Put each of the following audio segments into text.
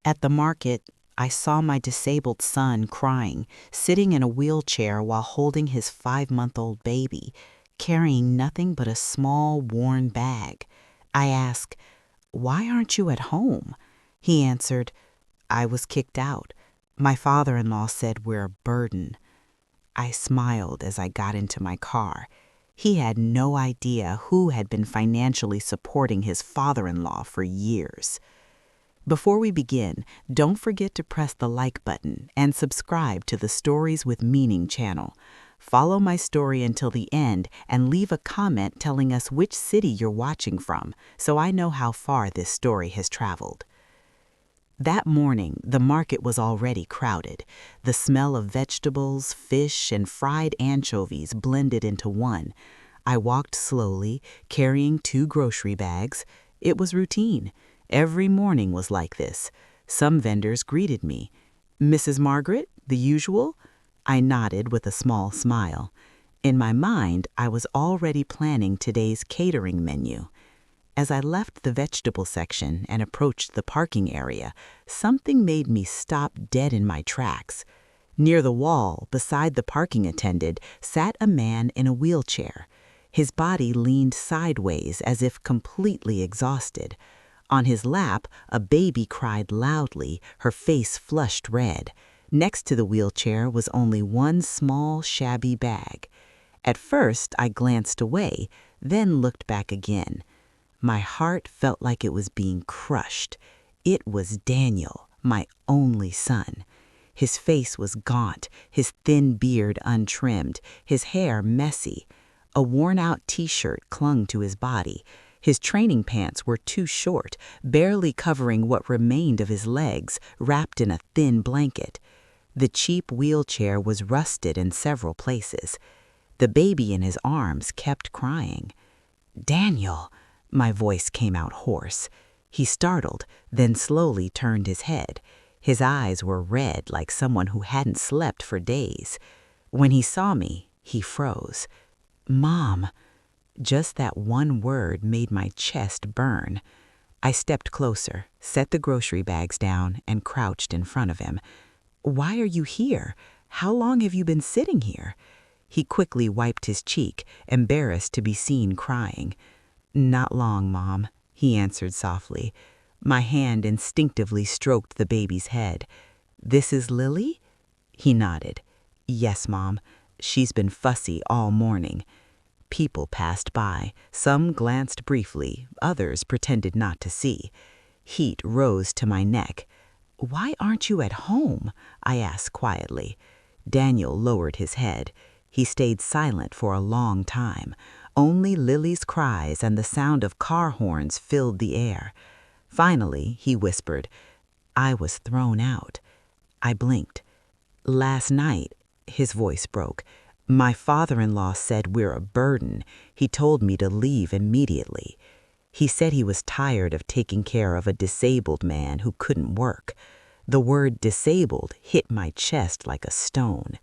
At the market, I saw my disabled son crying, sitting in a wheelchair while holding his 5-month-old baby, carrying nothing but a small, worn bag. I asked, "Why aren't you at home?" He answered, "I was kicked out. My father-in-law said we're a burden." I smiled as I got into my car. He had no idea who had been financially supporting his father-in-law for years. Before we begin, don't forget to press the like button and subscribe to the Stories with Meaning channel. Follow my story until the end and leave a comment telling us which city you're watching from, so I know how far this story has traveled. That morning, the market was already crowded. The smell of vegetables, fish, and fried anchovies blended into one. I walked slowly, carrying 2 grocery bags. It was routine. Every morning was like this. Some vendors greeted me. "Mrs. Margaret, the usual?" I nodded with a small smile. In my mind, I was already planning today's catering menu. As I left the vegetable section and approached the parking area, something made me stop dead in my tracks. Near the wall, beside the parking attendant, sat a man in a wheelchair. His body leaned sideways as if completely exhausted. On his lap, a baby cried loudly, her face flushed red. Next to the wheelchair was only one small, shabby bag. At first, I glanced away, then looked back again. My heart felt like it was being crushed. It was Daniel, my only son. His face was gaunt, his thin beard untrimmed, his hair messy. A worn-out t-shirt clung to his body. His training pants were too short, barely covering what remained of his legs, wrapped in a thin blanket. The cheap wheelchair was rusted in several places. The baby in his arms kept crying. "Daniel!" My voice came out hoarse. He startled, then slowly turned his head. His eyes were red like someone who hadn't slept for days. When he saw me, he froze. "Mom." Just that one word made my chest burn. I stepped closer, set the grocery bags down, and crouched in front of him. "Why are you here? How long have you been sitting here?" He quickly wiped his cheek, embarrassed to be seen crying. "Not long, Mom," he answered softly. My hand instinctively stroked the baby's head. "This is Lily?" He nodded. "Yes, Mom. She's been fussy all morning." People passed by. Some glanced briefly, others pretended not to see. Heat rose to my neck. "Why aren't you at home?" I asked quietly. Daniel lowered his head. He stayed silent for a long time. Only Lily's cries and the sound of car horns filled the air. Finally, he whispered, "I was thrown out." I blinked. "Last night," his voice broke, "my father-in-law said we're a burden. He told me to leave immediately. He said he was tired of taking care of a disabled man who couldn't work." The word disabled hit my chest like a stone.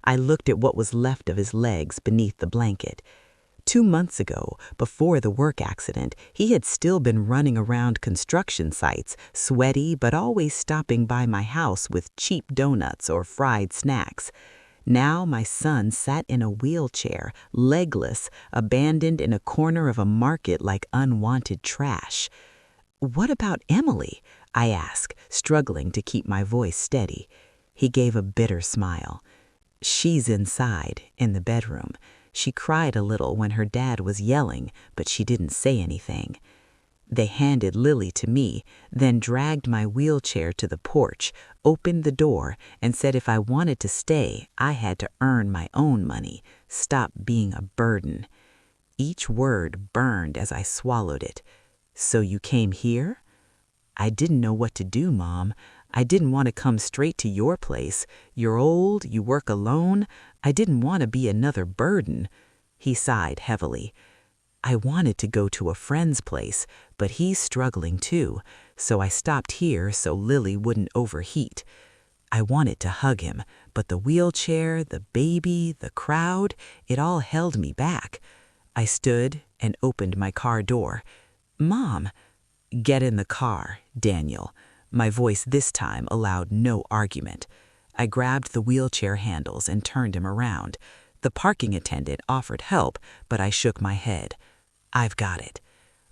I looked at what was left of his legs beneath the blanket. 2 months ago, before the work accident, he had still been running around construction sites, sweaty but always stopping by my house with cheap donuts or fried snacks. Now my son sat in a wheelchair, legless, abandoned in a corner of a market like unwanted trash. "What about Emily?" I asked, struggling to keep my voice steady. He gave a bitter smile. "She's inside, in the bedroom. She cried a little when her dad was yelling, but she didn't say anything." They handed Lily to me, then dragged my wheelchair to the porch, opened the door, and said if I wanted to stay, I had to earn my own money, stop being a burden. Each word burned as I swallowed it. "So you came here?" I didn't know what to do, Mom. I didn't want to come straight to your place. You're old, you work alone. I didn't want to be another burden. He sighed heavily. "I wanted to go to a friend's place, but he's struggling too, so I stopped here so Lily wouldn't overheat." I wanted to hug him, but the wheelchair, the baby, the crowd, it all held me back. I stood and opened my car door. "Mom." "Get in the car, Daniel." My voice this time allowed no argument. I grabbed the wheelchair handles and turned him around. The parking attendant offered help, but I shook my head. "I've got it."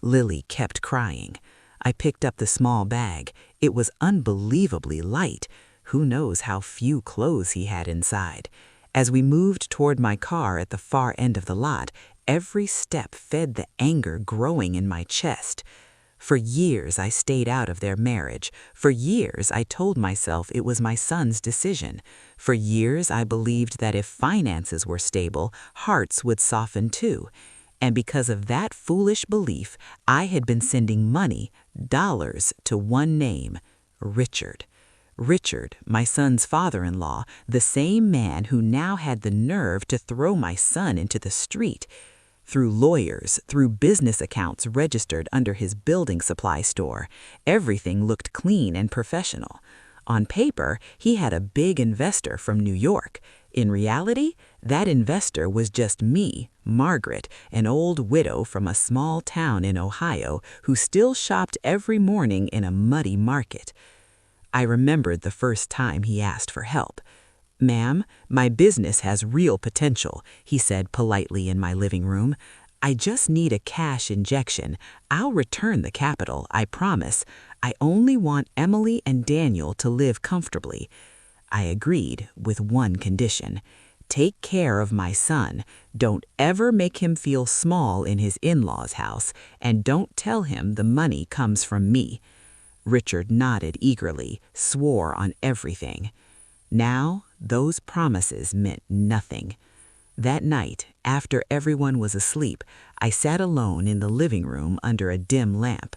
Lily kept crying. I picked up the small bag. It was unbelievably light. Who knows how few clothes he had inside. As we moved toward my car at the far end of the lot, every step fed the anger growing in my chest. For years I stayed out of their marriage. For years I told myself it was my son's decision. For years I believed that if finances were stable, hearts would soften too. And because of that foolish belief, I had been sending money, dollars, to one name, Richard. Richard, my son's father-in-law, the same man who now had the nerve to throw my son into the street. Through lawyers, through business accounts registered under his building supply store, everything looked clean and professional. On paper, he had a big investor from New York. In reality, that investor was just me, Margaret, an old widow from a small town in Ohio who still shopped every morning in a muddy market. I remembered the first time he asked for help. "Ma'am, my business has real potential," he said politely in my living room. "I just need a cash injection. I'll return the capital, I promise. I only want Emily and Daniel to live comfortably." I agreed with one condition. "Take care of my son. Don't ever make him feel small in his in-laws' house, and don't tell him the money comes from me." Richard nodded eagerly, swore on everything. Now, those promises meant nothing. That night, after everyone was asleep, I sat alone in the living room under a dim lamp.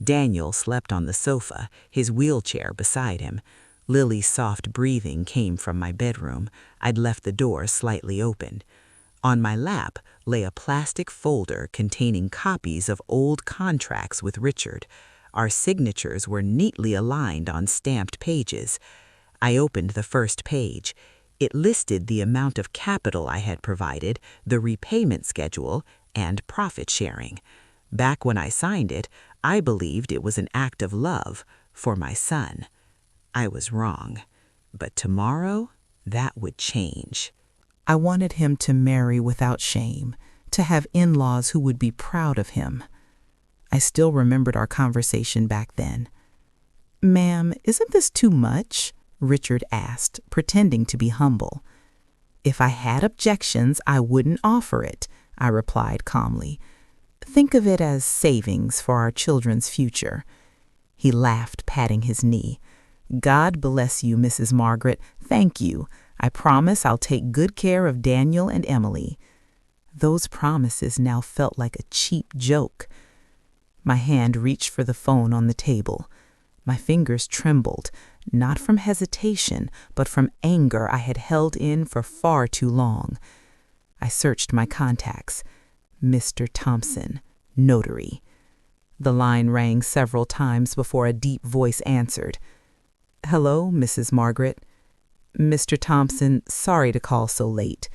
Daniel slept on the sofa, his wheelchair beside him. Lily's soft breathing came from my bedroom. I'd left the door slightly open. On my lap lay a plastic folder containing copies of old contracts with Richard. Our signatures were neatly aligned on stamped pages. I opened the first page. It listed the amount of capital I had provided, the repayment schedule, and profit sharing. Back when I signed it, I believed it was an act of love for my son. I was wrong. But tomorrow, that would change. I wanted him to marry without shame, to have in-laws who would be proud of him. I still remembered our conversation back then. "Ma'am, isn't this too much?" Richard asked, pretending to be humble. "If I had objections, I wouldn't offer it," I replied calmly. "Think of it as savings for our children's future." He laughed, patting his knee. "God bless you, Mrs. Margaret. Thank you. I promise I'll take good care of Daniel and Emily." Those promises now felt like a cheap joke. My hand reached for the phone on the table. My fingers trembled, not from hesitation, but from anger I had held in for far too long. I searched my contacts. Mr. Thompson, notary. The line rang several times before a deep voice answered. "Hello, Mrs. Margaret." "Mr. Thompson, sorry to call so late."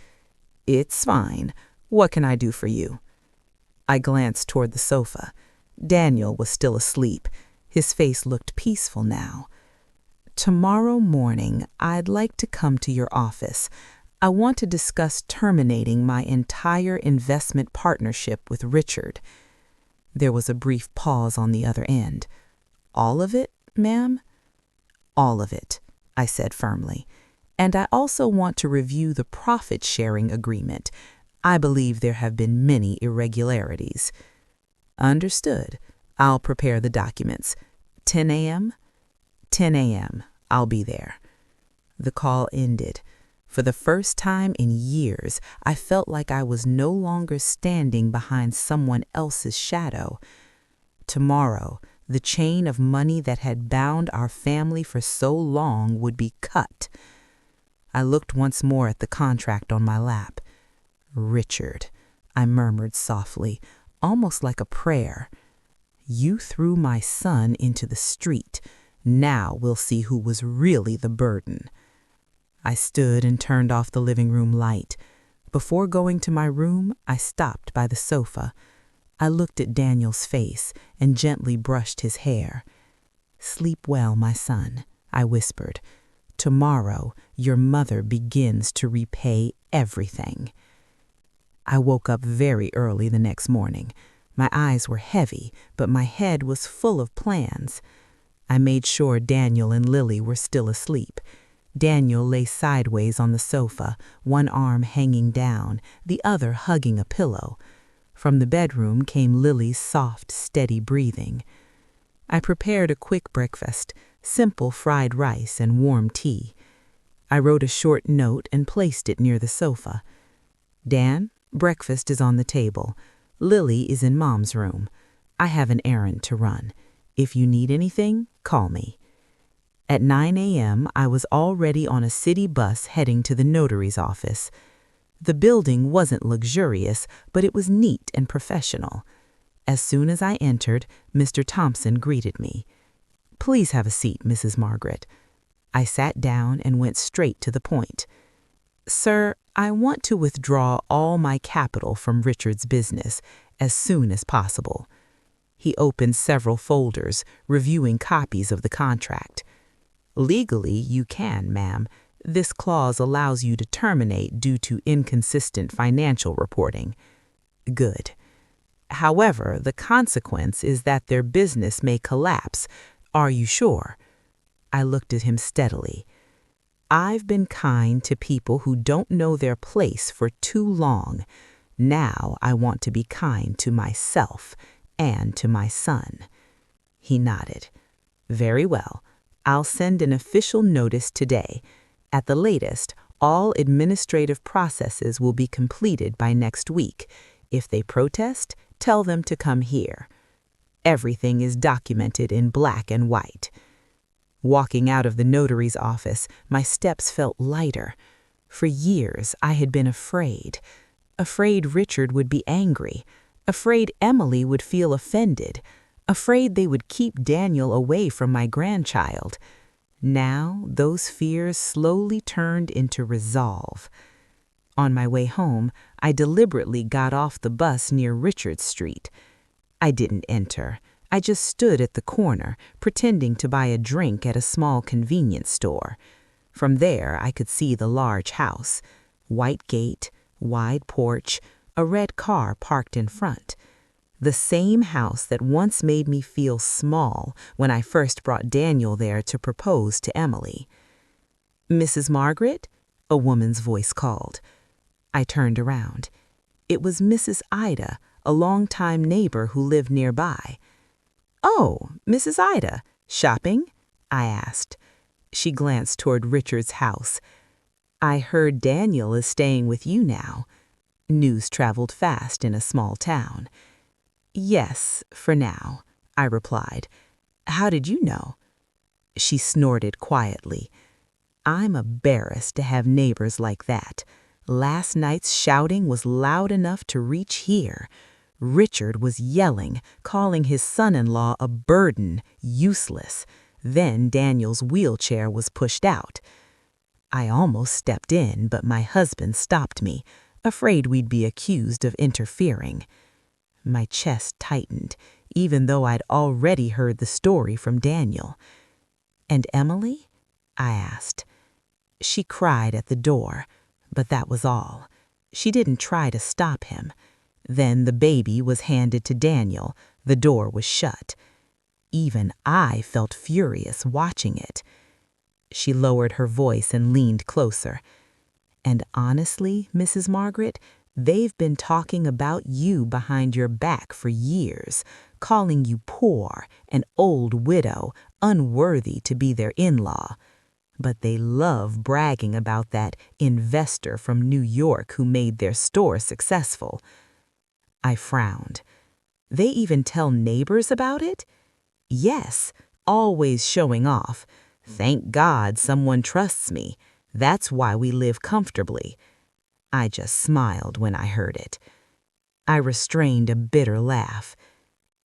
"It's fine. What can I do for you?" I glanced toward the sofa. Daniel was still asleep. His face looked peaceful now. "Tomorrow morning, I'd like to come to your office. I want to discuss terminating my entire investment partnership with Richard." There was a brief pause on the other end. "All of it, ma'am?" "All of it," I said firmly. "And I also want to review the profit-sharing agreement. I believe there have been many irregularities." "Understood. I'll prepare the documents. 10 a.m.? 10 a.m. I'll be there." The call ended. For the first time in years, I felt like I was no longer standing behind someone else's shadow. Tomorrow, the chain of money that had bound our family for so long would be cut. I looked once more at the contract on my lap. "Richard," I murmured softly, almost like a prayer. "You threw my son into the street. Now we'll see who was really the burden." I stood and turned off the living room light. Before going to my room, I stopped by the sofa. I looked at Daniel's face and gently brushed his hair. "Sleep well, my son," I whispered. "Tomorrow, your mother begins to repay everything." I woke up very early the next morning. My eyes were heavy, but my head was full of plans. I made sure Daniel and Lily were still asleep. Daniel lay sideways on the sofa, one arm hanging down, the other hugging a pillow. From the bedroom came Lily's soft, steady breathing. I prepared a quick breakfast, simple fried rice and warm tea. I wrote a short note and placed it near the sofa. "Dan, breakfast is on the table. Lily is in Mom's room. I have an errand to run. If you need anything, call me." At 9 a.m., I was already on a city bus heading to the notary's office. The building wasn't luxurious, but it was neat and professional. As soon as I entered, Mr. Thompson greeted me. "Please have a seat, Mrs. Margaret." I sat down and went straight to the point. "Sir, I want to withdraw all my capital from Richard's business as soon as possible." He opened several folders, reviewing copies of the contract. "Legally, you can, ma'am. This clause allows you to terminate due to inconsistent financial reporting." "Good. However, the consequence is that their business may collapse. Are you sure?" I looked at him steadily. "I've been kind to people who don't know their place for too long. Now I want to be kind to myself and to my son." He nodded. "Very well. I'll send an official notice today. At the latest, all administrative processes will be completed by next week. If they protest, tell them to come here. Everything is documented in black and white." Walking out of the notary's office, my steps felt lighter. For years, I had been afraid. Afraid Richard would be angry. Afraid Emily would feel offended. Afraid they would keep Daniel away from my grandchild. Now, those fears slowly turned into resolve. On my way home, I deliberately got off the bus near Richard Street. I didn't enter. I just stood at the corner, pretending to buy a drink at a small convenience store. From there, I could see the large house. White gate, wide porch, a red car parked in front. The same house that once made me feel small when I first brought Daniel there to propose to Emily. "Mrs. Margaret?" a woman's voice called. I turned around. It was Mrs. Ida, a longtime neighbor who lived nearby. "Oh, Mrs. Ida, shopping?" I asked. She glanced toward Richard's house. "I heard Daniel is staying with you now." News traveled fast in a small town. "Yes, for now," I replied. "How did you know?" She snorted quietly. "I'm embarrassed to have neighbors like that. Last night's shouting was loud enough to reach here. Richard was yelling, calling his son-in-law a burden, useless. Then Daniel's wheelchair was pushed out. I almost stepped in, but my husband stopped me, afraid we'd be accused of interfering." My chest tightened, even though I'd already heard the story from Daniel. "And Emily?" I asked. She cried at the door, but that was all. She didn't try to stop him. Then the baby was handed to Daniel. The door was shut. Even I felt furious watching it. She lowered her voice and leaned closer. "And honestly, Mrs. Margaret, they've been talking about you behind your back for years, calling you poor, an old widow, unworthy to be their in-law. But they love bragging about that investor from New York who made their store successful." I frowned. "They even tell neighbors about it?" "Yes, always showing off. Thank God someone trusts me. That's why we live comfortably." I just smiled when I heard it. I restrained a bitter laugh.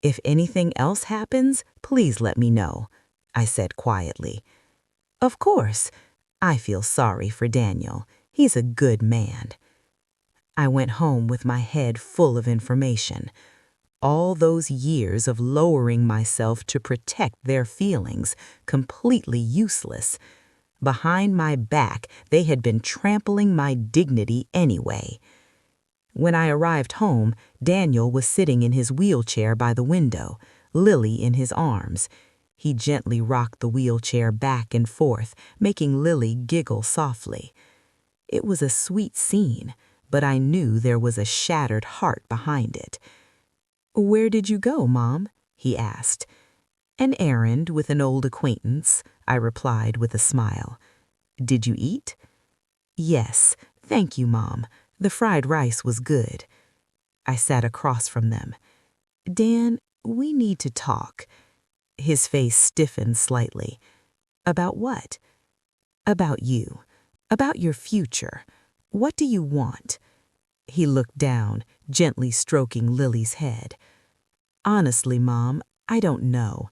"If anything else happens, please let me know," I said quietly. "Of course. I feel sorry for Daniel. He's a good man." I went home with my head full of information. All those years of lowering myself to protect their feelings, completely useless. Behind my back, they had been trampling my dignity anyway. When I arrived home, Daniel was sitting in his wheelchair by the window, Lily in his arms. He gently rocked the wheelchair back and forth, making Lily giggle softly. It was a sweet scene, but I knew there was a shattered heart behind it. "Where did you go, Mom?" he asked. "An errand with an old acquaintance," I replied with a smile. "Did you eat?" "Yes, thank you, Mom. The fried rice was good." I sat across from them. "Dan, we need to talk." His face stiffened slightly. "About what?" "About you. About your future. What do you want?" He looked down, gently stroking Lily's head. "Honestly, Mom, I don't know.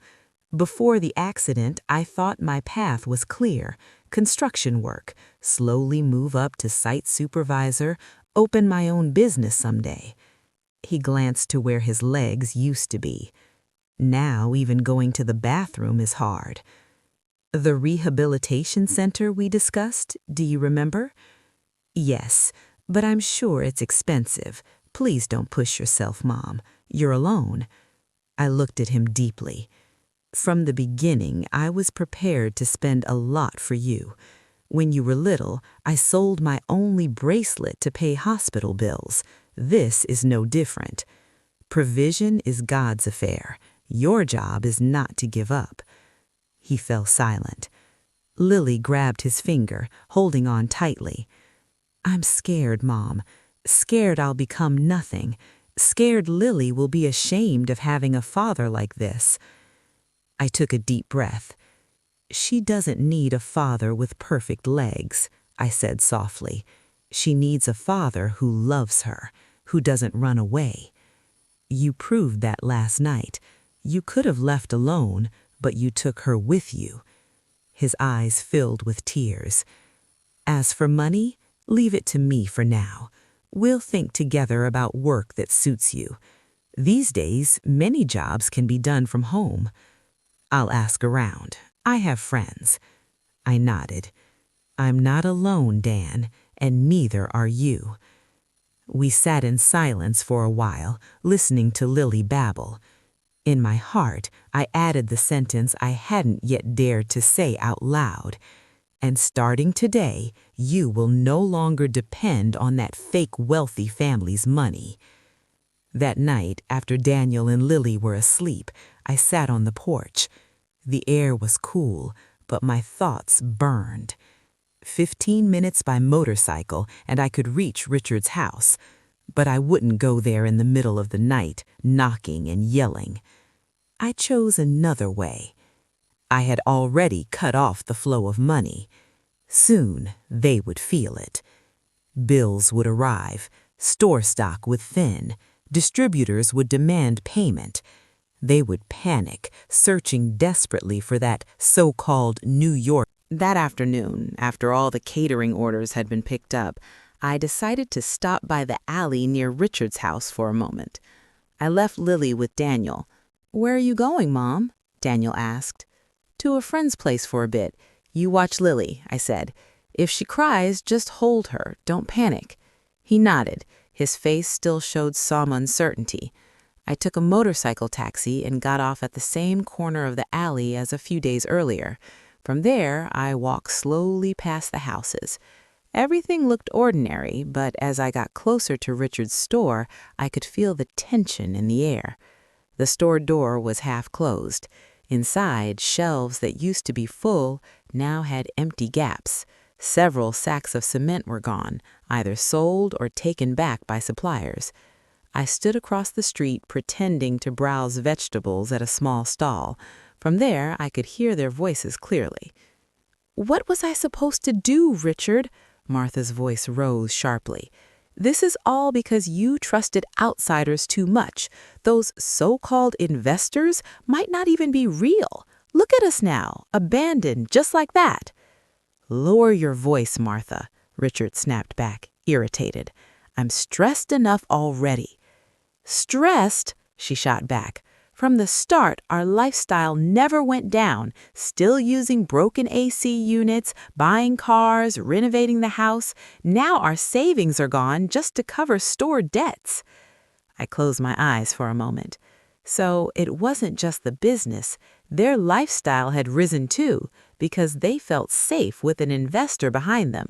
Before the accident, I thought my path was clear. Construction work, slowly move up to site supervisor, open my own business someday." He glanced to where his legs used to be. "Now even going to the bathroom is hard." "The rehabilitation center we discussed, do you remember?" "Yes, but I'm sure it's expensive. Please don't push yourself, Mom. You're alone." I looked at him deeply. "From the beginning, I was prepared to spend a lot for you. When you were little, I sold my only bracelet to pay hospital bills. This is no different. Provision is God's affair. Your job is not to give up." He fell silent. Lily grabbed his finger, holding on tightly. "I'm scared, Mom. Scared I'll become nothing. Scared Lily will be ashamed of having a father like this." I took a deep breath. "She doesn't need a father with perfect legs," I said softly. "She needs a father who loves her, who doesn't run away. You proved that last night. You could have left alone, but you took her with you." His eyes filled with tears. "As for money, leave it to me for now. We'll think together about work that suits you. These days, many jobs can be done from home. I'll ask around. I have friends." I nodded. "I'm not alone, Dan, and neither are you." We sat in silence for a while, listening to Lily babble. In my heart, I added the sentence I hadn't yet dared to say out loud. "And starting today, you will no longer depend on that fake wealthy family's money." That night, after Daniel and Lily were asleep, I sat on the porch. The air was cool, but my thoughts burned. 15 minutes by motorcycle, and I could reach Richard's house. But I wouldn't go there in the middle of the night, knocking and yelling. I chose another way. I had already cut off the flow of money. Soon they would feel it. Bills would arrive, store stock would thin, distributors would demand payment. They would panic, searching desperately for that so-called New York. That afternoon, after all the catering orders had been picked up, I decided to stop by the alley near Richard's house for a moment. I left Lily with Daniel. "Where are you going, Mom?" Daniel asked. "To a friend's place for a bit. You watch Lily," I said. "If she cries, just hold her. Don't panic." He nodded. His face still showed some uncertainty. I took a motorcycle taxi and got off at the same corner of the alley as a few days earlier. From there, I walked slowly past the houses. Everything looked ordinary, but as I got closer to Richard's store, I could feel the tension in the air. The store door was half closed. Inside, shelves that used to be full now had empty gaps. Several sacks of cement were gone, either sold or taken back by suppliers. I stood across the street pretending to browse vegetables at a small stall. From there, I could hear their voices clearly. "What was I supposed to do, Richard?" Martha's voice rose sharply. "This is all because you trusted outsiders too much. Those so-called investors might not even be real. Look at us now, abandoned just like that." "Lower your voice, Martha," Richard snapped back, irritated. "I'm stressed enough already." "Stressed?" she shot back. From the start, our lifestyle never went down, still using broken AC units, buying cars, renovating the house. Now our savings are gone just to cover store debts. I closed my eyes for a moment. So it wasn't just the business. Their lifestyle had risen too, because they felt safe with an investor behind them.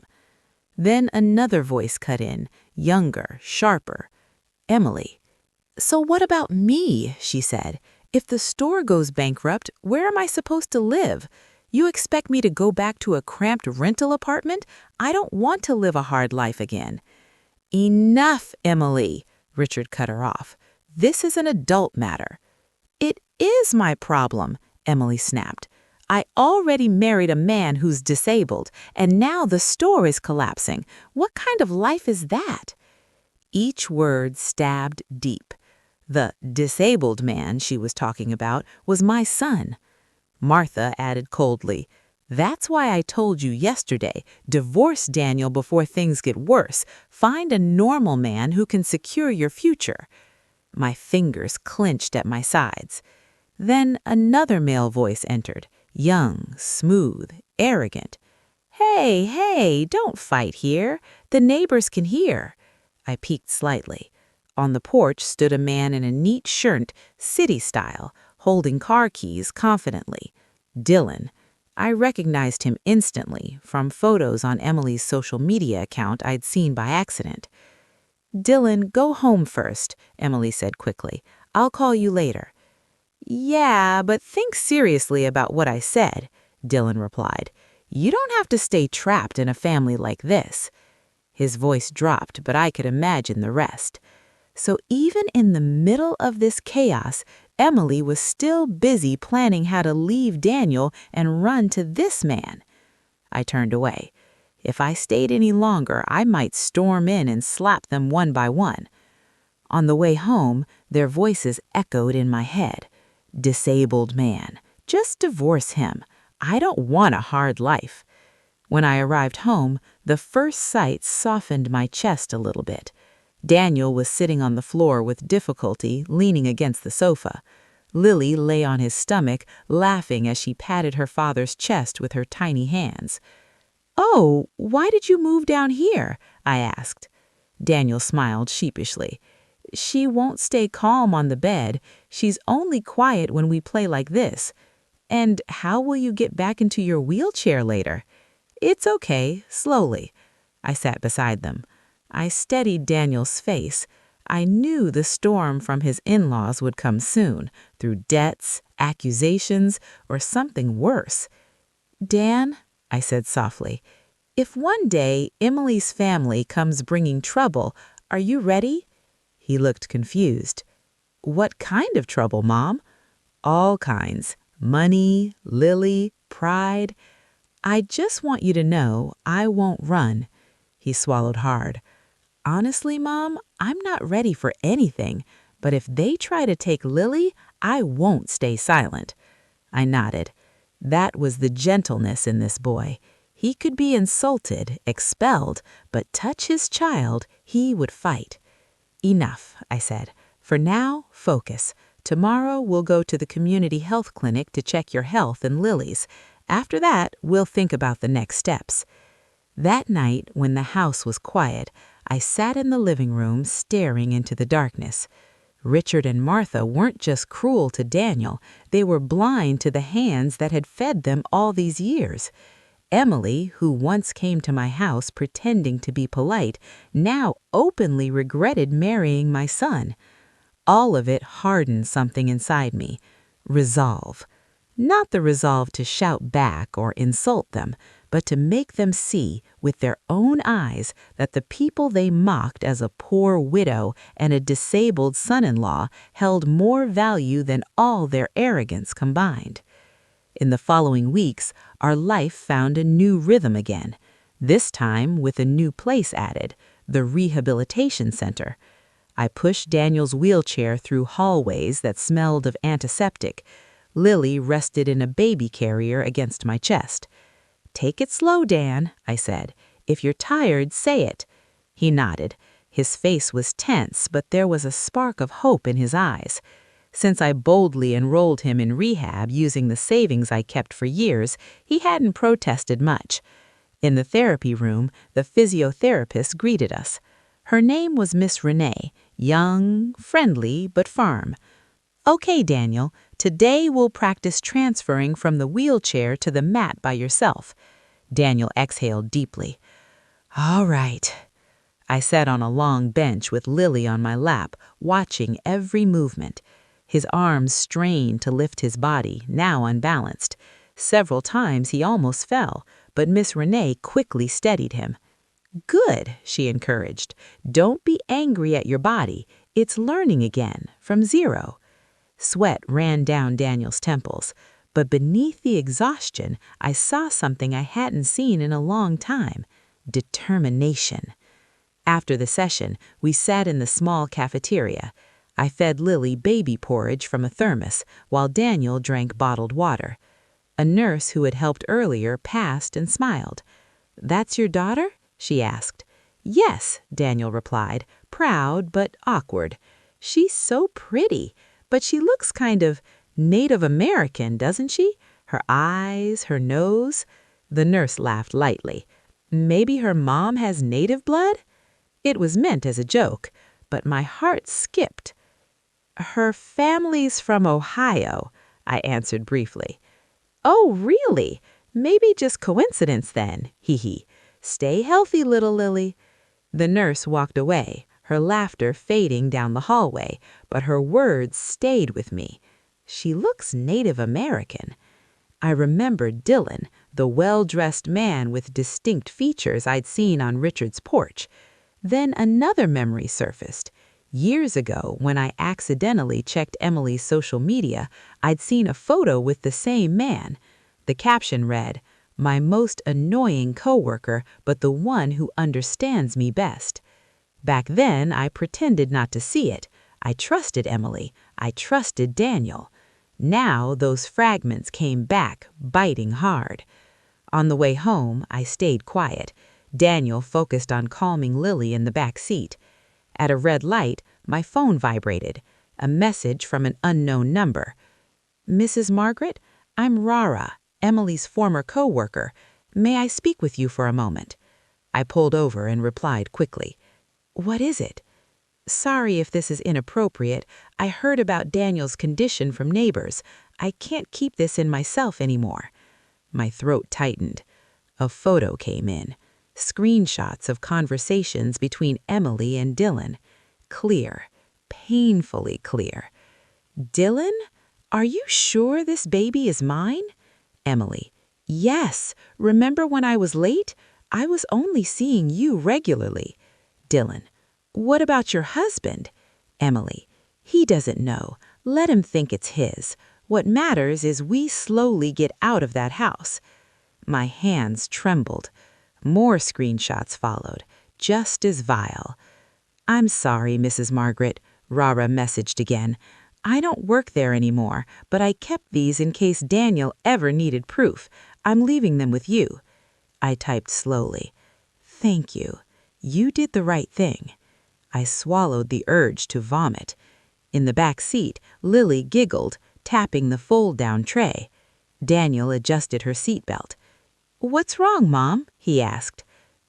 Then another voice cut in, younger, sharper. Emily. "So what about me?" she said. "If the store goes bankrupt, where am I supposed to live? You expect me to go back to a cramped rental apartment? I don't want to live a hard life again." "Enough, Emily," Richard cut her off. "This is an adult matter." "It is my problem," Emily snapped. "I already married a man who's disabled, and now the store is collapsing. What kind of life is that?" Each word stabbed deep. The disabled man she was talking about was my son. Martha added coldly, "That's why I told you yesterday, divorce Daniel before things get worse. Find a normal man who can secure your future." My fingers clenched at my sides. Then another male voice entered, young, smooth, arrogant. "Hey, hey, don't fight here. The neighbors can hear." I peeked slightly. On the porch stood a man in a neat shirt, city style, holding car keys confidently. Dylan. I recognized him instantly from photos on Emily's social media account I'd seen by accident. "Dylan, go home first," Emily said quickly. "I'll call you later." "Yeah, but think seriously about what I said," Dylan replied. "You don't have to stay trapped in a family like this." His voice dropped, but I could imagine the rest. So even in the middle of this chaos, Emily was still busy planning how to leave Daniel and run to this man. I turned away. If I stayed any longer, I might storm in and slap them one by one. On the way home, their voices echoed in my head. "Disabled man. Just divorce him. I don't want a hard life." When I arrived home, the first sight softened my chest a little bit. Daniel was sitting on the floor with difficulty, leaning against the sofa. Lily lay on his stomach, laughing as she patted her father's chest with her tiny hands. "Oh, why did you move down here?" I asked. Daniel smiled sheepishly. "She won't stay calm on the bed. She's only quiet when we play like this. And how will you get back into your wheelchair later?" "It's okay, slowly." I sat beside them. I steadied Daniel's face. I knew the storm from his in-laws would come soon, through debts, accusations, or something worse. "Dan," I said softly, "if one day Emily's family comes bringing trouble, are you ready?" He looked confused. "What kind of trouble, Mom?" "All kinds. Money, Lily, pride. I just want you to know I won't run." He swallowed hard. "Honestly, Mom, I'm not ready for anything, but if they try to take Lily, I won't stay silent." I nodded. That was the gentleness in this boy. He could be insulted, expelled, but touch his child, he would fight. "Enough," I said. "For now, focus. Tomorrow we'll go to the community health clinic to check your health and Lily's. After that, we'll think about the next steps." That night, when the house was quiet, I sat in the living room staring into the darkness. Richard and Martha weren't just cruel to Daniel, they were blind to the hands that had fed them all these years. Emily, who once came to my house pretending to be polite, now openly regretted marrying my son. All of it hardened something inside me. Resolve. Not the resolve to shout back or insult them, but to make them see with their own eyes that the people they mocked as a poor widow and a disabled son-in-law held more value than all their arrogance combined. In the following weeks, our life found a new rhythm again, this time with a new place added, the rehabilitation center. I pushed Daniel's wheelchair through hallways that smelled of antiseptic. Lily rested in a baby carrier against my chest. "Take it slow, Dan," I said. "If you're tired, say it." He nodded. His face was tense, but there was a spark of hope in his eyes. Since I boldly enrolled him in rehab using the savings I kept for years, he hadn't protested much. In the therapy room, the physiotherapist greeted us. Her name was Miss Renee, young, friendly, but firm. "Okay, Daniel, today we'll practice transferring from the wheelchair to the mat by yourself." Daniel exhaled deeply. "All right." I sat on a long bench with Lily on my lap, watching every movement. His arms strained to lift his body, now unbalanced. Several times he almost fell, but Miss Renee quickly steadied him. "Good," she encouraged. "Don't be angry at your body. It's learning again, from zero." Sweat ran down Daniel's temples, but beneath the exhaustion, I saw something I hadn't seen in a long time: determination. After the session, we sat in the small cafeteria. I fed Lily baby porridge from a thermos, while Daniel drank bottled water. A nurse who had helped earlier passed and smiled. "That's your daughter?" she asked. "Yes," Daniel replied, proud but awkward. "She's so pretty, but she looks kind of Native American, doesn't she? Her eyes, her nose." The nurse laughed lightly. "Maybe her mom has native blood?" It was meant as a joke, but my heart skipped. "Her family's from Ohio," I answered briefly. "Oh, really? Maybe just coincidence then, hee hee. Stay healthy, little Lily." The nurse walked away, her laughter fading down the hallway, but her words stayed with me. She looks Native American. I remembered Dylan, the well-dressed man with distinct features I'd seen on Richard's porch. Then another memory surfaced. Years ago, when I accidentally checked Emily's social media, I'd seen a photo with the same man. The caption read, "My most annoying coworker, but the one who understands me best." Back then, I pretended not to see it. I trusted Emily. I trusted Daniel. Now, those fragments came back, biting hard. On the way home, I stayed quiet. Daniel focused on calming Lily in the back seat. At a red light, my phone vibrated. A message from an unknown number. "Mrs. Margaret, I'm Rara, Emily's former coworker. May I speak with you for a moment?" I pulled over and replied quickly. "What is it?" "Sorry if this is inappropriate. I heard about Daniel's condition from neighbors. I can't keep this in myself anymore." My throat tightened. A photo came in. Screenshots of conversations between Emily and Dylan. Clear, painfully clear. "Dylan, are you sure this baby is mine?" Emily: "Yes. Remember when I was late? I was only seeing you regularly." Dylan: "What about your husband?" Emily: "He doesn't know. Let him think it's his. What matters is we slowly get out of that house." My hands trembled. More screenshots followed, just as vile. "I'm sorry, Mrs. Margaret," Rara messaged again. "I don't work there anymore, but I kept these in case Daniel ever needed proof. I'm leaving them with you." I typed slowly. "Thank you. You did the right thing." I swallowed the urge to vomit. In the back seat, Lily giggled, tapping the fold-down tray. Daniel adjusted her seatbelt. "What's wrong, Mom?" he asked.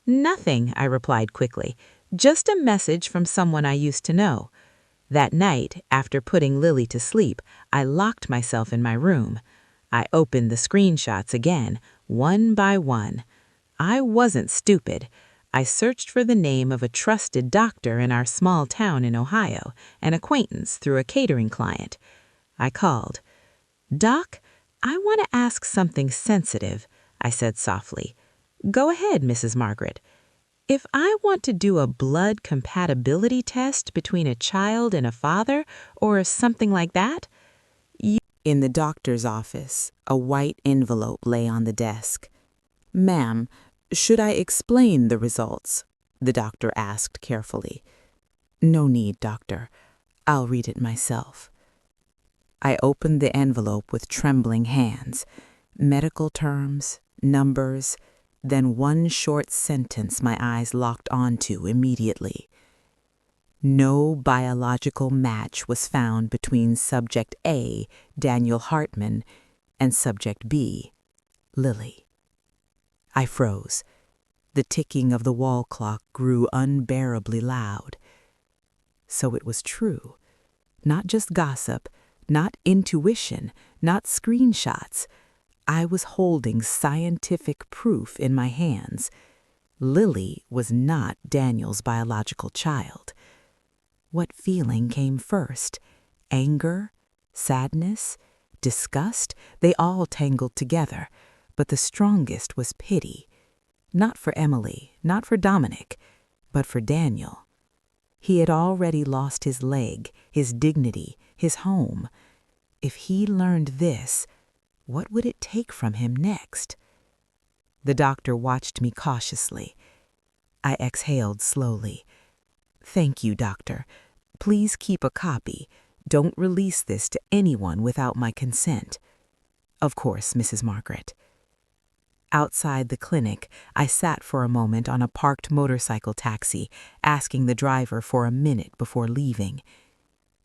"Nothing," I replied quickly. "Just a message from someone I used to know." That night, after putting Lily to sleep, I locked myself in my room. I opened the screenshots again, one by one. I wasn't stupid. I searched for the name of a trusted doctor in our small town in Ohio, an acquaintance through a catering client. I called. "Doc, I want to ask something sensitive," I said softly. "Go ahead, Mrs. Margaret. If I want to do a blood compatibility test between a child and a father, or something like that." In the doctor's office, a white envelope lay on the desk. "Ma'am, should I explain the results?" the doctor asked carefully. "No need, doctor. I'll read it myself." I opened the envelope with trembling hands. Medical terms, numbers, then one short sentence my eyes locked onto immediately. No biological match was found between Subject A, Daniel Hartman, and Subject B, Lily. I froze. The ticking of the wall clock grew unbearably loud. So it was true. Not just gossip, not intuition, not screenshots. I was holding scientific proof in my hands. Lily was not Daniel's biological child. What feeling came first? Anger? Sadness? Disgust? They all tangled together, but the strongest was pity. Not for Emily, not for Dominic, but for Daniel. He had already lost his leg, his dignity, his home. If he learned this, what would it take from him next? The doctor watched me cautiously. I exhaled slowly. "Thank you, doctor. Please keep a copy. Don't release this to anyone without my consent." "Of course, Mrs. Margaret." Outside the clinic, I sat for a moment on a parked motorcycle taxi, asking the driver for a minute before leaving.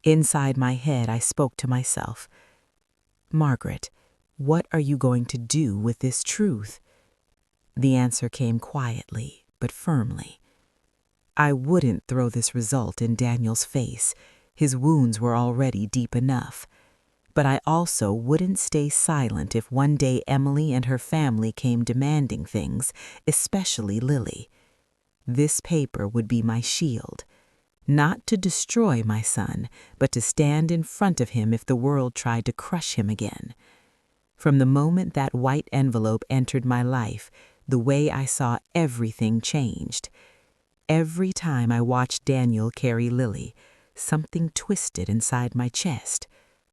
Inside my head, I spoke to myself. "Margaret, what are you going to do with this truth?" The answer came quietly, but firmly. I wouldn't throw this result in Daniel's face. His wounds were already deep enough. But I also wouldn't stay silent if one day Emily and her family came demanding things, especially Lily. This paper would be my shield. Not to destroy my son, but to stand in front of him if the world tried to crush him again. From the moment that white envelope entered my life, the way I saw everything changed. Every time I watched Daniel carry Lily, something twisted inside my chest.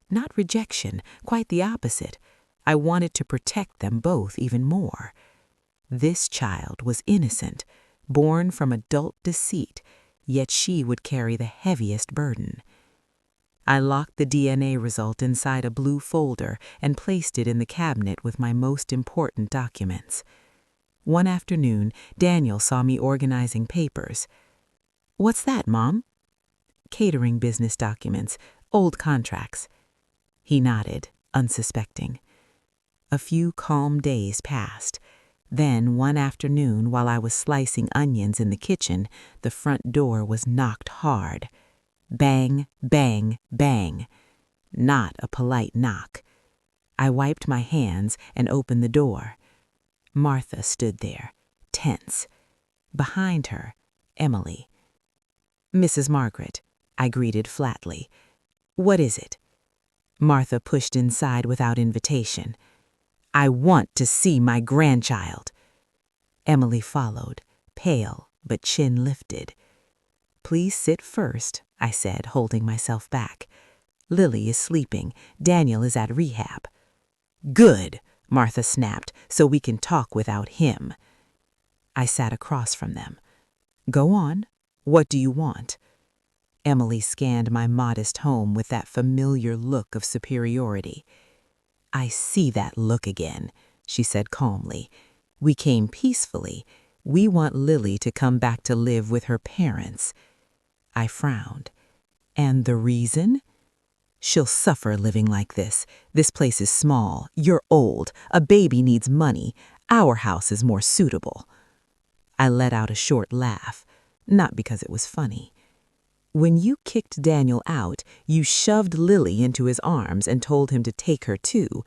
Not rejection, quite the opposite. I wanted to protect them both even more. This child was innocent, born from adult deceit, yet she would carry the heaviest burden. I locked the DNA result inside a blue folder and placed it in the cabinet with my most important documents. One afternoon, Daniel saw me organizing papers. "What's that, Mom?" "Catering business documents, old contracts." He nodded, unsuspecting. A few calm days passed. Then, one afternoon, while I was slicing onions in the kitchen, the front door was knocked hard. Bang, bang, bang. Not a polite knock. I wiped my hands and opened the door. Martha stood there, tense. Behind her, Emily. "Mrs. Margaret," I greeted flatly. "What is it?" Martha pushed inside without invitation. "I want to see my grandchild." Emily followed, pale but chin lifted. "Please sit first," I said, holding myself back. "Lily is sleeping. Daniel is at rehab." "Good," Martha snapped, "so we can talk without him." I sat across from them. "Go on. What do you want?" Emily scanned my modest home with that familiar look of superiority. "I see that look again," she said calmly. "We came peacefully. We want Lily to come back to live with her parents." I frowned. "And the reason?" "She'll suffer living like this. This place is small. You're old. A baby needs money. Our house is more suitable." I let out a short laugh, not because it was funny. "When you kicked Daniel out, you shoved Lily into his arms and told him to take her too.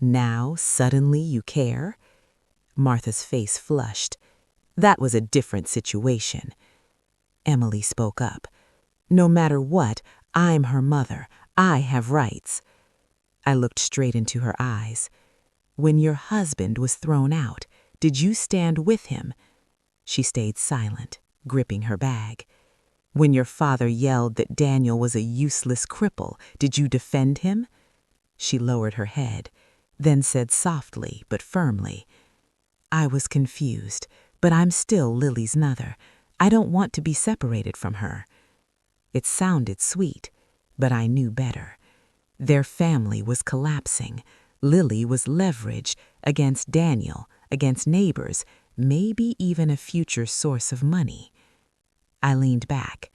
Now, suddenly you care?" Martha's face flushed. "That was a different situation." Emily spoke up. "No matter what, I'm her mother. I have rights." I looked straight into her eyes. "When your husband was thrown out, did you stand with him?" She stayed silent, gripping her bag. "When your father yelled that Daniel was a useless cripple, did you defend him?" She lowered her head, then said softly but firmly, "I was confused, but I'm still Lily's mother. I don't want to be separated from her." It sounded sweet, but I knew better. Their family was collapsing. Lily was leveraged against Daniel, against neighbors, maybe even a future source of money. I leaned back.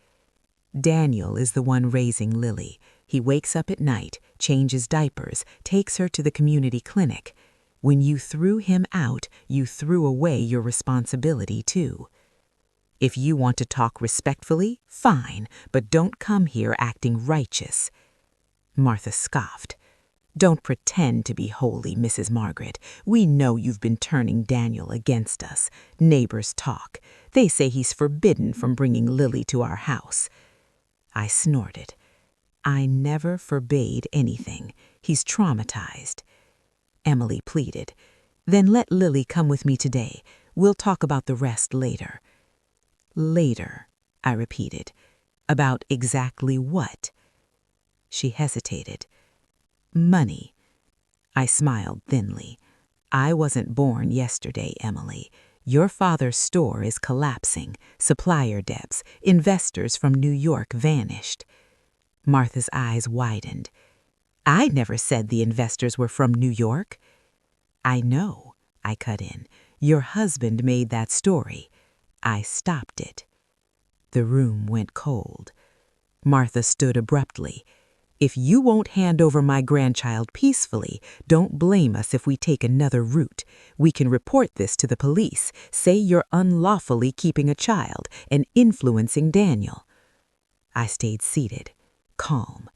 Daniel is the one raising Lily. He wakes up at night, changes diapers, takes her to the community clinic. When you threw him out, you threw away your responsibility too. If you want to talk respectfully, fine, but don't come here acting righteous." Martha scoffed. "Don't pretend to be holy, Mrs. Margaret. We know you've been turning Daniel against us. Neighbors talk. They say he's forbidden from bringing Lily to our house." I snorted. "I never forbade anything. He's traumatized." Emily pleaded. "Then let Lily come with me today. We'll talk about the rest later." "Later," I repeated. "About exactly what?" She hesitated. "Money." I smiled thinly. "I wasn't born yesterday, Emily. Your father's store is collapsing. Supplier debts, investors from New York vanished." Martha's eyes widened. "I never said the investors were from New York." "I know," I cut in. "Your husband made that story." I stopped it. The room went cold. Martha stood abruptly. "If you won't hand over my grandchild peacefully, don't blame us if we take another route. We can report this to the police, say you're unlawfully keeping a child and influencing Daniel." I stayed seated, calm.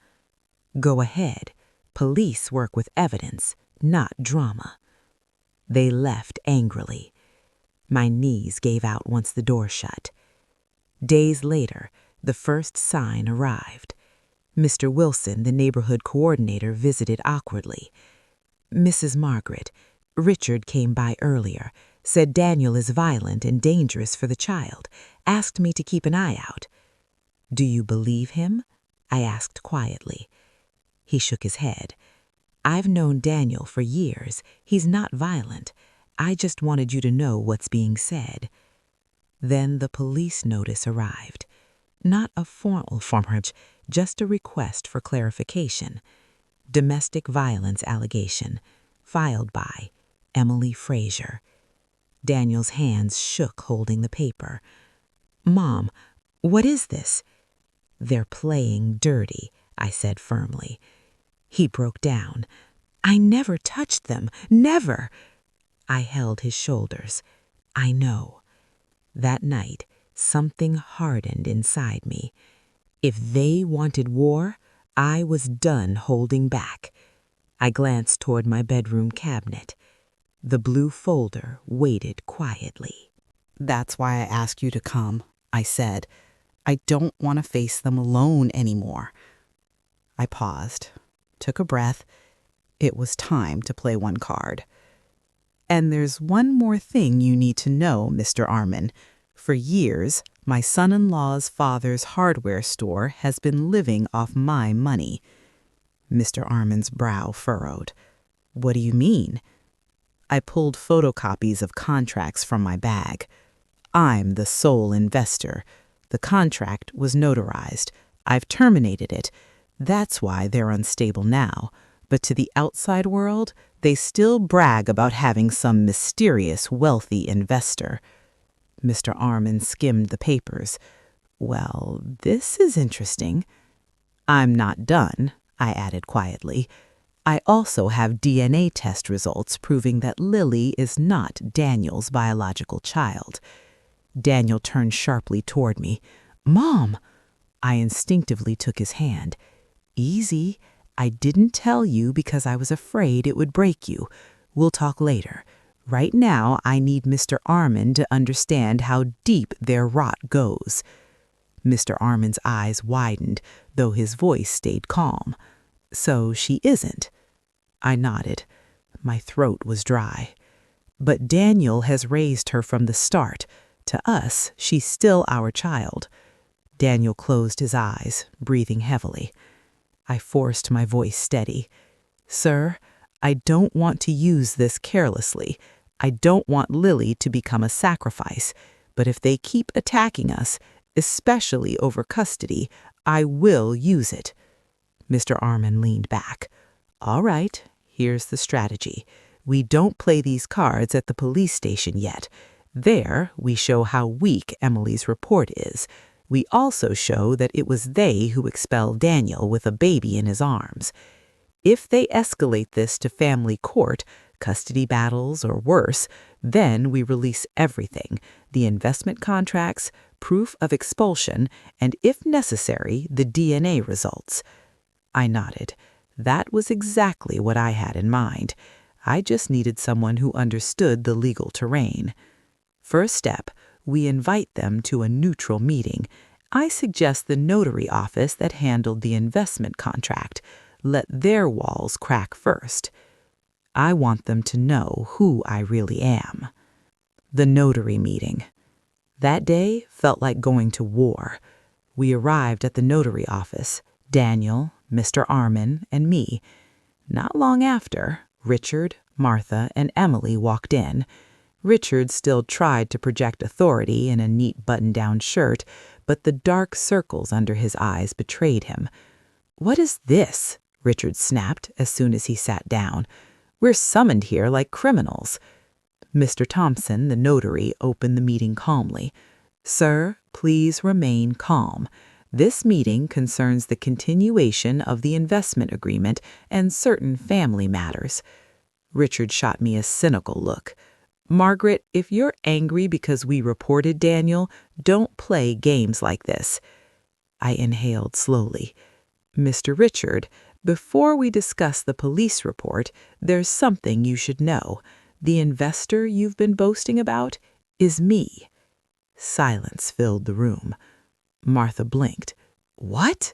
"Go ahead. Police work with evidence, not drama." They left angrily. My knees gave out once the door shut. Days later, the first sign arrived. Mr. Wilson, the neighborhood coordinator, visited awkwardly. "Mrs. Margaret, Richard came by earlier, said Daniel is violent and dangerous for the child, asked me to keep an eye out." "Do you believe him?" I asked quietly. He shook his head. "I've known Daniel for years. He's not violent. I just wanted you to know what's being said." Then the police notice arrived. Not a formal charge, just a request for clarification. Domestic violence allegation, filed by Emily Frazier. Daniel's hands shook holding the paper. "Mom, what is this?" "They're playing dirty," I said firmly. He broke down. "I never touched them, never." I held his shoulders. "I know." That night, something hardened inside me. If they wanted war, I was done holding back. I glanced toward my bedroom cabinet. The blue folder waited quietly. "That's why I asked you to come," I said. "I don't want to face them alone anymore." I paused, took a breath. It was time to play one card. "And there's one more thing you need to know, Mr. Armin. For years, my son-in-law's father's hardware store has been living off my money." Mr. Armin's brow furrowed. "What do you mean?" I pulled photocopies of contracts from my bag. "I'm the sole investor. The contract was notarized. I've terminated it. That's why they're unstable now. But to the outside world, they still brag about having some mysterious wealthy investor." Mr. Armin skimmed the papers. "Well, this is interesting." "I'm not done," I added quietly. "I also have DNA test results proving that Lily is not Daniel's biological child." Daniel turned sharply toward me. "Mom!" I instinctively took his hand. "Easy. I didn't tell you because I was afraid it would break you. We'll talk later. Right now, I need Mr. Armin to understand how deep their rot goes." Mr. Armin's eyes widened, though his voice stayed calm. "So she isn't?" I nodded. My throat was dry. "But Daniel has raised her from the start. To us, she's still our child." Daniel closed his eyes, breathing heavily. I forced my voice steady. "Sir, I don't want to use this carelessly. I don't want Lily to become a sacrifice. But if they keep attacking us, especially over custody, I will use it." Mr. Armin leaned back. "All right, here's the strategy. We don't play these cards at the police station yet. There, we show how weak Emily's report is. We also show that it was they who expelled Daniel with a baby in his arms. If they escalate this to family court, custody battles, or worse, then we release everything: the investment contracts, proof of expulsion, and, if necessary, the DNA results. I nodded. That was exactly what I had in mind. I just needed someone who understood the legal terrain. First step, we invite them to a neutral meeting. I suggest the notary office that handled the investment contract. Let their walls crack first. I want them to know who I really am. The notary meeting. That day felt like going to war. We arrived at the notary office, Daniel, Mr. Armin, and me. Not long after, Richard, Martha, and Emily walked in. Richard still tried to project authority in a neat button-down shirt, but the dark circles under his eyes betrayed him. "What is this?" Richard snapped as soon as he sat down. "We're summoned here like criminals." Mr. Thompson, the notary, opened the meeting calmly. "Sir, please remain calm. This meeting concerns the continuation of the investment agreement and certain family matters." Richard shot me a cynical look. "Margaret, if you're angry because we reported Daniel, don't play games like this." I inhaled slowly. "Mr. Richard, before we discuss the police report, there's something you should know. The investor you've been boasting about is me." Silence filled the room. Martha blinked. "What?"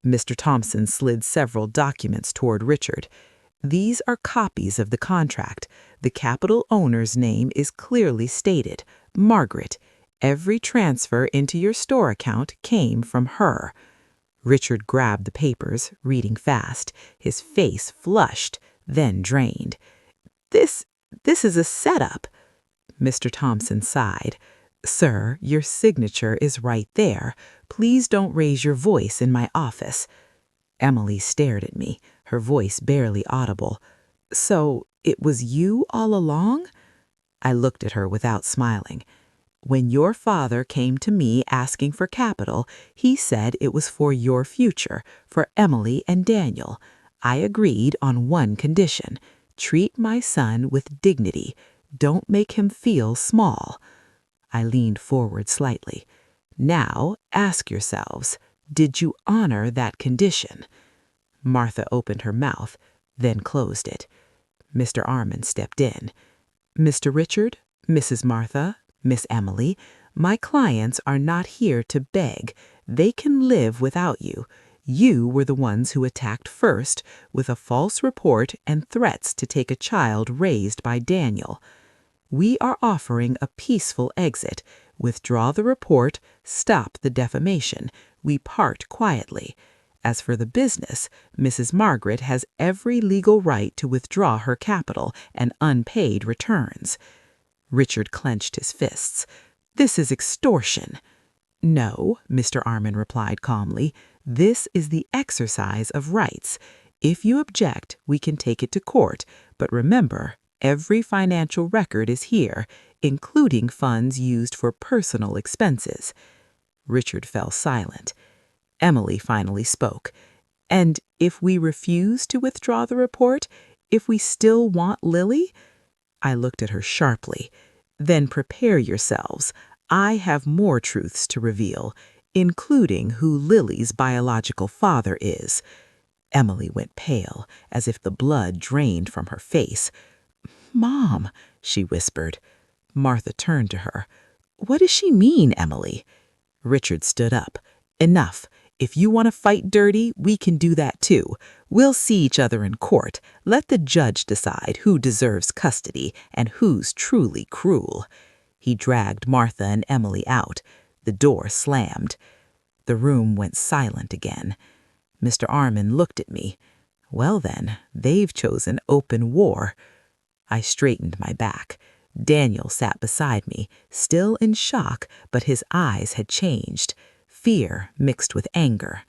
Mr. Thompson slid several documents toward Richard. "These are copies of the contract. The capital owner's name is clearly stated, Margaret. Every transfer into your store account came from her." Richard grabbed the papers, reading fast. His face flushed, then drained. This is a setup." Mr. Thompson sighed. "Sir, your signature is right there. Please don't raise your voice in my office." Emily stared at me, her voice barely audible. "So it was you all along?" I looked at her without smiling. "When your father came to me asking for capital, he said it was for your future, for Emily and Daniel. I agreed on one condition: treat my son with dignity. Don't make him feel small." I leaned forward slightly. "Now, ask yourselves, did you honor that condition?" Martha opened her mouth, then closed it. Mr. Armin stepped in. "Mr. Richard, Mrs. Martha, Miss Emily, my clients are not here to beg. They can live without you. You were the ones who attacked first with a false report and threats to take a child raised by Daniel. We are offering a peaceful exit. Withdraw the report, stop the defamation. We part quietly. As for the business, Mrs. Margaret has every legal right to withdraw her capital and unpaid returns." Richard clenched his fists. "This is extortion." "No," Mr. Armin replied calmly. "This is the exercise of rights. If you object, we can take it to court, but remember, every financial record is here, including funds used for personal expenses." Richard fell silent. Emily finally spoke. "And if we refuse to withdraw the report, if we still want Lily?" I looked at her sharply. "Then prepare yourselves. I have more truths to reveal, including who Lily's biological father is." Emily went pale, as if the blood drained from her face. "Mom," she whispered. Martha turned to her. "What does she mean, Emily?" Richard stood up. "Enough. If you want to fight dirty, we can do that too. We'll see each other in court. Let the judge decide who deserves custody and who's truly cruel." He dragged Martha and Emily out. The door slammed. The room went silent again. Mr. Armin looked at me. "Well then, they've chosen open war." I straightened my back. Daniel sat beside me, still in shock, but his eyes had changed. Fear mixed with anger.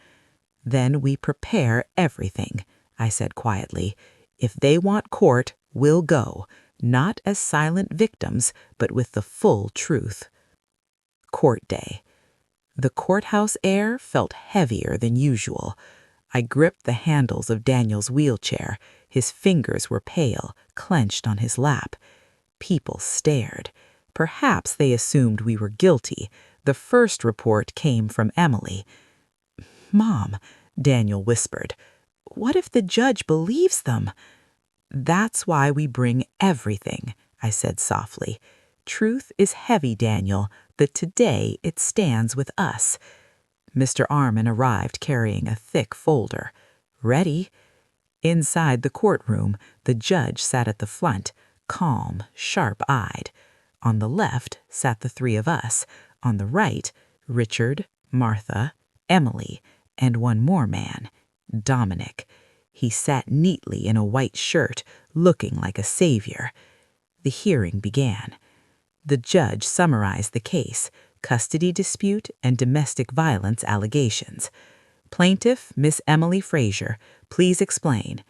"Then we prepare everything," I said quietly. "If they want court, we'll go, not as silent victims, but with the full truth." Court day. The courthouse air felt heavier than usual. I gripped the handles of Daniel's wheelchair. His fingers were pale, clenched on his lap. People stared. Perhaps they assumed we were guilty. The first report came from Emily. "Mom," Daniel whispered, "what if the judge believes them?" "That's why we bring everything," I said softly. "Truth is heavy, Daniel, but today it stands with us." Mr. Armin arrived carrying a thick folder. "Ready?" Inside the courtroom, the judge sat at the front, calm, sharp-eyed. On the left sat the three of us. On the right, Richard, Martha, Emily, and one more man, Dominic. He sat neatly in a white shirt, looking like a savior. The hearing began. The judge summarized the case: custody dispute and domestic violence allegations. "Plaintiff, Miss Emily Frazier, please explain."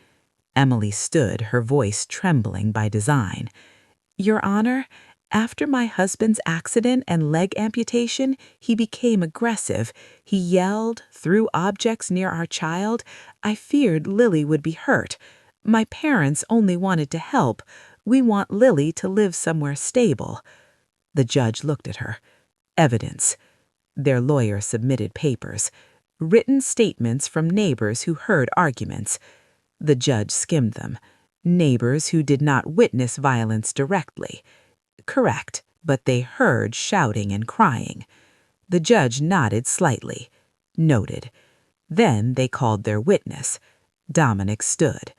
Emily stood, her voice trembling by design. "Your Honor, after my husband's accident and leg amputation, he became aggressive. He yelled, threw objects near our child. I feared Lily would be hurt. My parents only wanted to help. We want Lily to live somewhere stable." The judge looked at her. Evidence. Their lawyer submitted papers. Written statements from neighbors who heard arguments. The judge skimmed them. Neighbors who did not witness violence directly. Correct, but they heard shouting and crying. The judge nodded slightly. Noted. Then they called their witness. Dominic stood.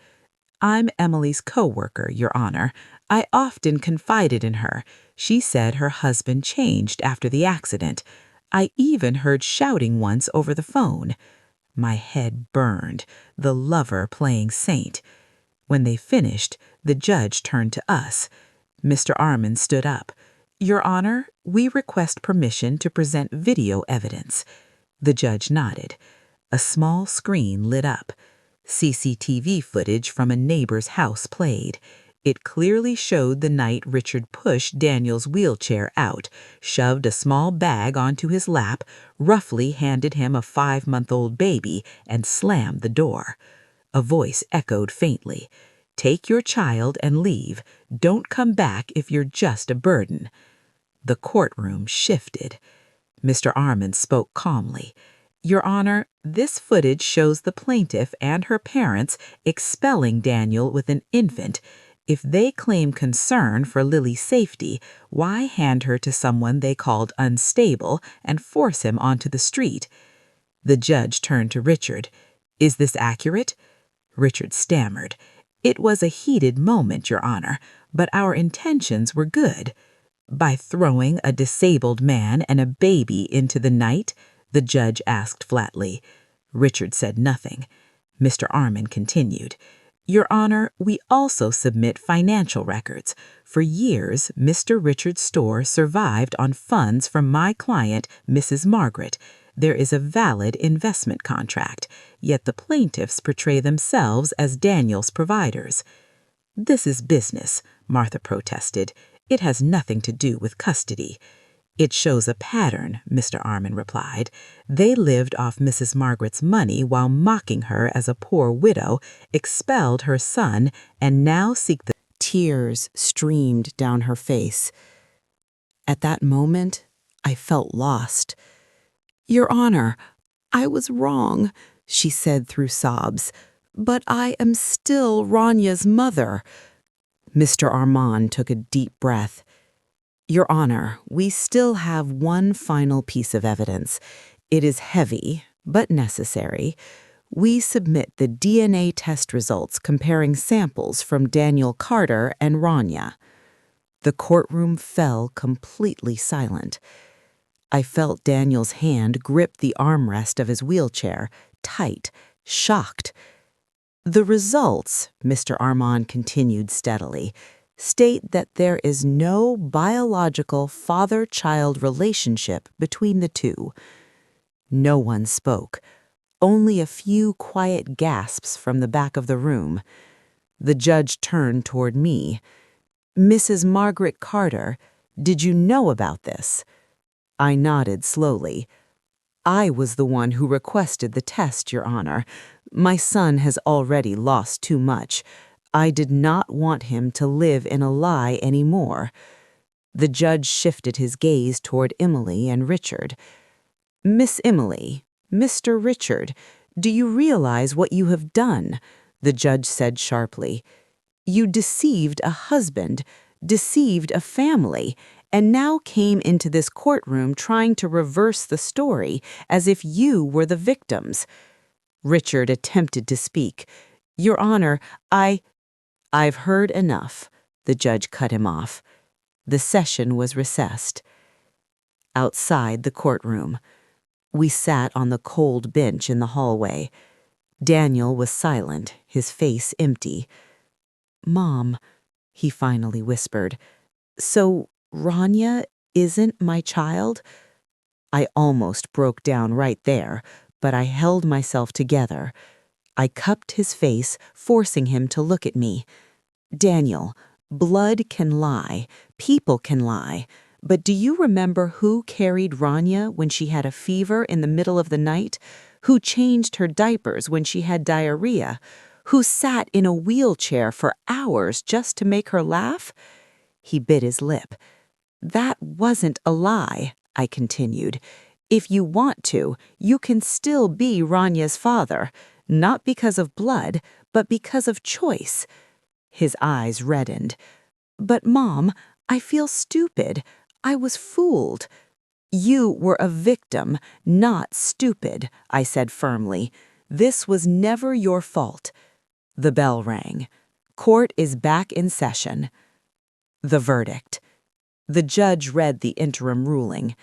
"I'm Emily's co-worker, Your Honor. I often confided in her. She said her husband changed after the accident. I even heard shouting once over the phone." My head burned, the lover playing saint. When they finished, the judge turned to us. Mr. Armin stood up. "Your Honor, we request permission to present video evidence." The judge nodded. A small screen lit up. CCTV footage from a neighbor's house played. It clearly showed the night Richard pushed Daniel's wheelchair out, shoved a small bag onto his lap, roughly handed him a 5-month-old baby, and slammed the door. A voice echoed faintly. "Take your child and leave. Don't come back if you're just a burden." The courtroom shifted. Mr. Armin spoke calmly. "Your Honor, this footage shows the plaintiff and her parents expelling Daniel with an infant. If they claim concern for Lily's safety, why hand her to someone they called unstable and force him onto the street?" The judge turned to Richard. "Is this accurate?" Richard stammered. "It was a heated moment, Your Honor, but our intentions were good." "By throwing a disabled man and a baby into the night?" the judge asked flatly. Richard said nothing. Mr. Armin continued. "Your Honor, we also submit financial records. For years, Mr. Richard's store survived on funds from my client, Mrs. Margaret. There is a valid investment contract, yet the plaintiffs portray themselves as Daniel's providers." "This is business," Martha protested. "It has nothing to do with custody." "It shows a pattern," Mr. Armin replied. "They lived off Mrs. Margaret's money while mocking her as a poor widow, expelled her son, and now seek the—" Tears streamed down her face. At that moment, I felt lost. "Your Honor, I was wrong," she said through sobs, "but I am still Ranya's mother." Mr. Armand took a deep breath. "Your Honor, we still have one final piece of evidence. It is heavy, but necessary. We submit the DNA test results comparing samples from Daniel Carter and Rania." The courtroom fell completely silent. I felt Daniel's hand grip the armrest of his wheelchair, tight, shocked. "The results," Mr. Armand continued steadily, "state that there is no biological father-child relationship between the two." No one spoke. Only a few quiet gasps from the back of the room. The judge turned toward me. "Mrs. Margaret Carter, did you know about this?" I nodded slowly. I was the one who requested the test, Your Honor. My son has already lost too much. I did not want him to live in a lie anymore." The judge shifted his gaze toward Emily and Richard. "Miss Emily, Mr. Richard, do you realize what you have done?" the judge said sharply. "You deceived a husband, deceived a family, and now came into this courtroom trying to reverse the story as if you were the victims." Richard attempted to speak. "Your Honor, I've heard enough," the judge cut him off. The session was recessed. Outside the courtroom, we sat on the cold bench in the hallway. Daniel was silent, his face empty. "Mom," he finally whispered, "so Rania isn't my child?" I almost broke down right there, but I held myself together. I cupped his face, forcing him to look at me. "Daniel, blood can lie, people can lie, but do you remember who carried Rania when she had a fever in the middle of the night? Who changed her diapers when she had diarrhea? Who sat in a wheelchair for hours just to make her laugh?" He bit his lip. "That wasn't a lie," I continued. "If you want to, you can still be Rania's father, not because of blood, but because of choice." His eyes reddened. "But Mom, I feel stupid. I was fooled." "You were a victim, not stupid," I said firmly. "This was never your fault." The bell rang. Court is back in session. The verdict. The judge read the interim ruling.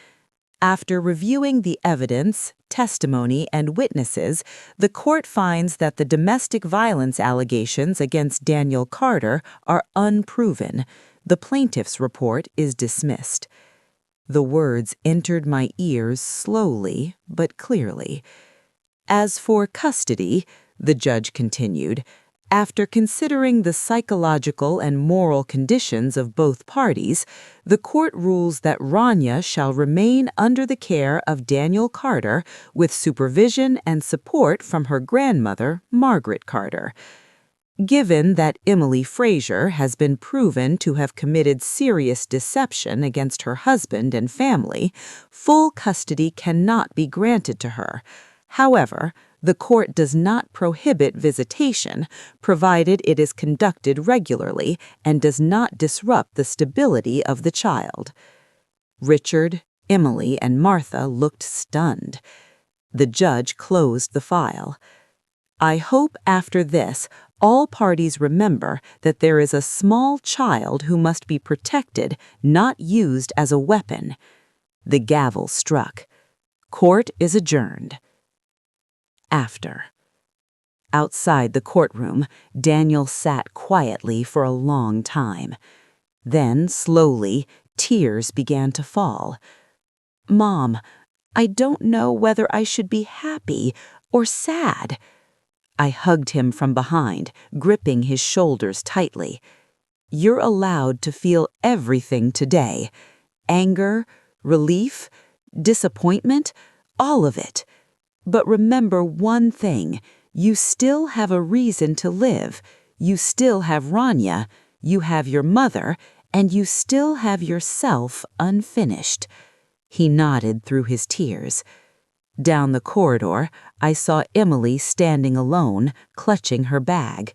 After reviewing the evidence, testimony, and witnesses, the court finds that the domestic violence allegations against Daniel Carter are unproven. The plaintiff's report is dismissed. The words entered my ears slowly but clearly. "As for custody," the judge continued, "after considering the psychological and moral conditions of both parties, the court rules that Rania shall remain under the care of Daniel Carter with supervision and support from her grandmother, Margaret Carter. Given that Emily Frazier has been proven to have committed serious deception against her husband and family, full custody cannot be granted to her. However, the court does not prohibit visitation, provided it is conducted regularly and does not disrupt the stability of the child." Richard, Emily, and Martha looked stunned. The judge closed the file. "I hope after this, all parties remember that there is a small child who must be protected, not used as a weapon." The gavel struck. Court is adjourned. After. Outside the courtroom, Daniel sat quietly for a long time. Then, slowly, tears began to fall. "Mom, I don't know whether I should be happy or sad." I hugged him from behind, gripping his shoulders tightly. "You're allowed to feel everything today. Anger, relief, disappointment, all of it. But remember one thing, you still have a reason to live. You still have Rania, you have your mother, and you still have yourself unfinished." He nodded through his tears. Down the corridor, I saw Emily standing alone, clutching her bag.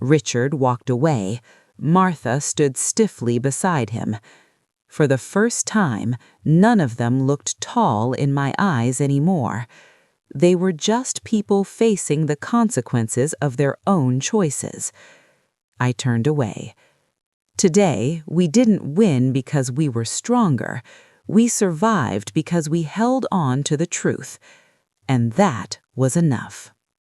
Richard walked away. Martha stood stiffly beside him. For the first time, none of them looked tall in my eyes anymore. They were just people facing the consequences of their own choices. I turned away. Today, we didn't win because we were stronger. We survived because we held on to the truth. And that was enough.